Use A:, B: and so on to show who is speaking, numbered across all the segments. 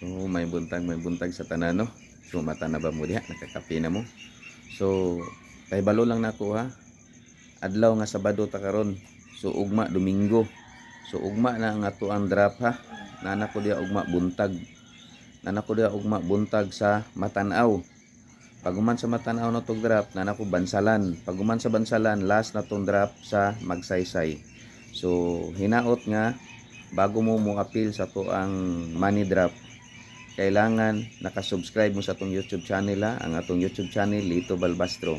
A: So may buntag sa tanan no. So mata na ba mo diha, nakakape na mo. So balo lang nako ha. Adlaw nga Sabado ta karon. So ugma Domingo. So ugma na ang ato ang drop ha. Nana ko diha ugma buntag. Nana ko diha ugma buntag sa Matanaw. Paguman sa Matanaw na tong drop, nana ko Bansalan. Paguman sa Bansalan, last na tong drop sa Magsaysay. So hinaot nga bago mo appeal sa to ang money drop, kailangan nakasubscribe mo sa atong YouTube channel ha, ang atong YouTube channel Lito Balbastro.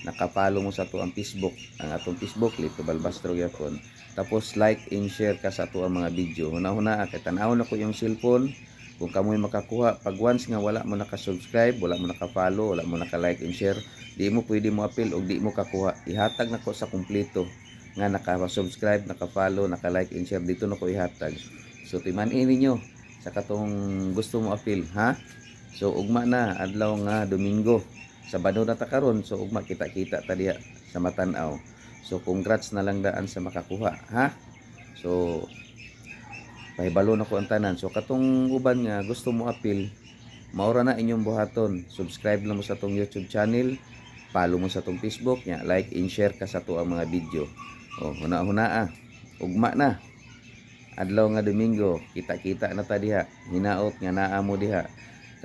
A: Nakapalo mo sa to ang Facebook, ang atong Facebook Lito Balbastro gyapon. Tapos like and share ka sa to ang mga video. Huna-huna kay tan-aw na ko yung cellphone. Kung kamoy makakuha, pag once nga wala mo nakasubscribe, wala mo naka-follow, wala mo naka-like and share, di mo pwede mo appeal o di mo kakuha. Ihatag na ko sa kumpleto nga naka-subscribe, naka-follow, naka-like and share, dito na ko ihatag. So timan-in ninyo sa katong gusto mo appeal ha. So ugma na adlaw nga Domingo, Sabado na ta karon. So ugma kita-kita ta diha sa Matanaw. So congrats na lang daan sa makakuha ha. So pahibalo na ko ang tanan. So katong uban nga gusto mo appeal, maura na inyong buhaton. Subscribe lang mo sa tong YouTube channel, follow mo sa tong Facebook nya, like and share ka sa to ang mga video. Oh, huna-huna ugma na adlaw nga Domingo, kita-kita na ta diha. Hinaot nga naa mo diha.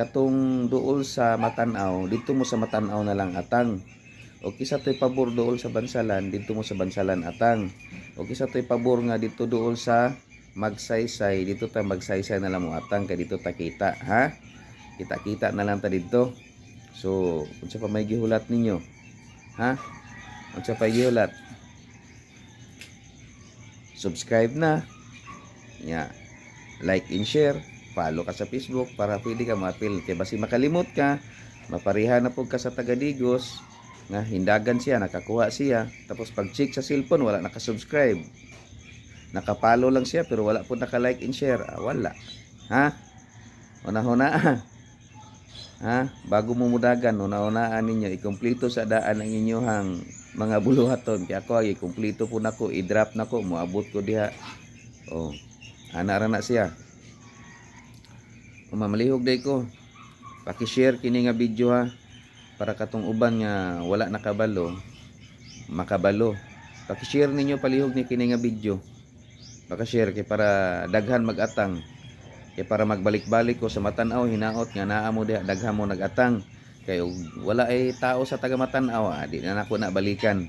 A: Katong duol sa Matanaw, dito mo sa Matanaw na lang atang. O kisa to'y pabor duol sa Bansalan, dito mo sa Bansalan atang. O kisa to'y pabor nga dito duol sa Magsaysay, dito ta Magsaysay na lang mo atang, kay dito ta kita ha. Kita-kita na lang ta dito. So unsa pa may gihulat ninyo ha? Unsa pa gihulat? Subscribe na nya, like and share, follow ka sa Facebook para pwede ka ma-appeal. Kay basi makalimot ka, maparihan na pug ka sa taga-Digos nga hindagan siya, nakakuha siya, tapos pag check sa cellphone wala naka-subscribe, nakapalo lang siya pero wala po naka-like and share. Wala ha. Una-una ha, bago mo mudagan, una-unaan ninyo ikumpleto sa daan ang inyohang mga buluhaton. Kaya ako ay kumpleto po nako, i-drop nako, moabot ko diha. Oh, ana ra na siya. Mamalihog day ko, paki-share kini nga video ha, para katong uban nga wala nakabalo makabalo. Paki-share ninyo palihog ni kini nga video, paka-share kay para daghan mag-atang, kay para magbalik-balik ko sa Matanaw. Hinaot nga naa mo diha, daghan mo nag-atang. Kay wala ay tao sa taga Matanaw, di na nako na balikan,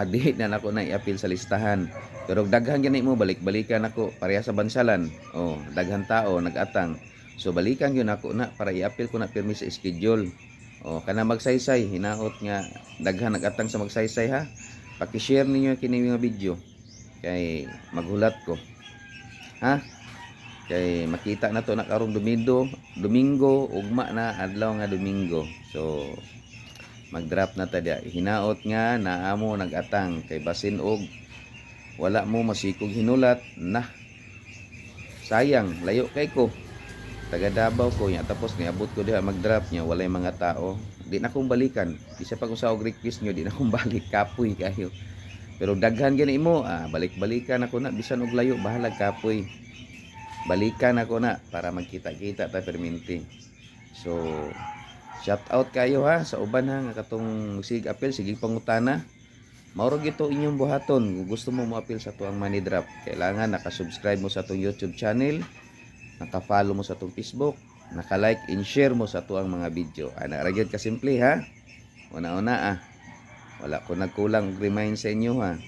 A: di na nako na i-appeal sa listahan. Pero daghan gani mo, balik-balikan ako pareha sa Bansalan. Oh, daghan tao nag-atang. So balikan gyud ako na para i-appeal ko na pirmi sa schedule. Oh, kana Magsaysay, hinaot nga daghan nag-atang sa Magsaysay ha. Paki-share ninyo kini nga video kay maghulat ko ha. Kay makita na to na karong Domingo, ugma na adlaw nga Domingo. So mag-drop na ta diha. Hinaot nga naa mo nag-atang, kay basin og wala mo masikog hinulat na. Sayang, layo kay ko. Taga Davao ko nya, tapos niabot ko diha mag-drop nya, walay mga tao. Di na kong balikan. Bisa pa kung sa og request nyo, di na kong balik, kapoy kayo. Pero daghan gani mo, balik-balikan ako na, bisan og layo, bahalag kapoy. Balikan ako na para magkita-kita ta perminti. So shout out kayo ha sa uban ha nga katong sig appeal, sige pangutana. Mauro gito inyong buhaton. Kung gusto mo mo-appeal sa tuang money drop, kailangan nakasubscribe mo sa itong YouTube channel, naka-follow mo sa itong Facebook, naka-like and share mo sa tuang mga video. Nakaragyan ka simple ha. Una-una wala ko nagkulang remind sa inyo ha.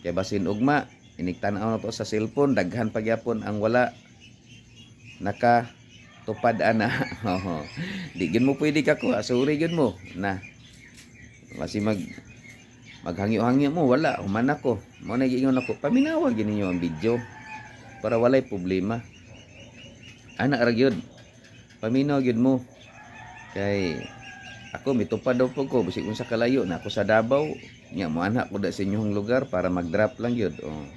A: Kaya basin ugma, iniktan-aw na to sa cellphone, daghan pagyapon ang wala nakatupad ana. Di gyud mo pwede ka kuha, sorry gyud mo na. Kasi maghangyo-hangyo mo, wala, human ako. Mo na giingon ako, paminawag yun ninyo ang video para walay problema. Ana ra gyud, paminaw gyud mo. Kay ako mitupad daw po ko, bisig unsa kalayo na ako sa Davao, nya mo anak ko da sa inyong lugar para mag-drop lang gyud. Oh.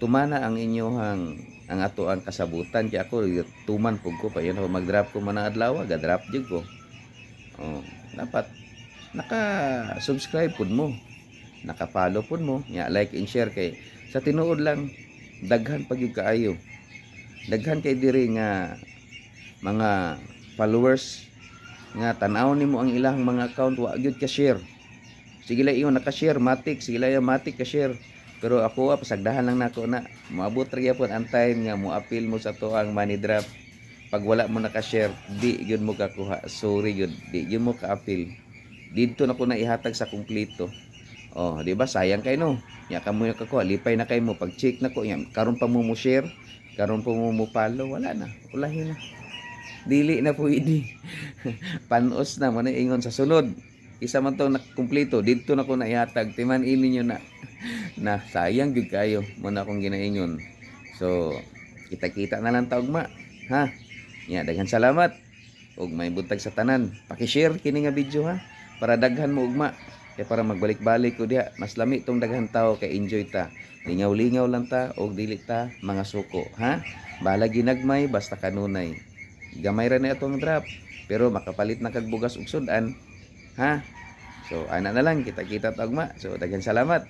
A: Tumana ang inyohang ang ato ang kasabutan, kay ako tuman pug ko pa yan mag-drop ko man adlaw, ga-drop jud ko. Oh, dapat naka-subscribe pud mo, naka-follow pud mo, nya like and share kay sa tinuod lang daghan pag yung kaayo, daghan kay diri nga mga followers nga tan-aw nimo ang ilang mga account wa gyud ka share. Sige lang iyo naka-share matik, sige lang matik ka share. Pero ako pasagdahan lang nako na moabot ra gyapon ang time nga mo appeal mo sa to ang money draft. Pag wala mo naka-share, di gyud mo kakuha. Sorry gyud, di gyud mo ka-appeal. Dito na ko na ihatag sa kumpleto. Oh, di ba sayang kay no? Nya kamo yung kakuha, lipay na kay mo pag check na ko yan. Karon pa mo mo share, karon pa mo mo follow, wala na. Ulahin na. Dili na pwede. Panos na mo na ingon sa sunod. Isa man tong nakumpleto, dito na ko na ihatag. Timan ini nyo na. Na sayang gyud kayo mo na akong ginaingon. So, kita-kita na lang taog ma. Ha? Nya daghan salamat. Ug may buntag sa tanan. Paki-share kini nga video ha para daghan mo ugma. Kaya para magbalik-balik ko diha, mas lami tong daghan tao kay enjoy ta. Lingaw-lingaw lang ta og dili ta mga suko, ha? Bahala ginagmay basta kanunay. Gamay ra na atong draft, pero makapalit na kag bugas ug sudan, ha? So ana na lang kita-kita tagma. So daghan salamat.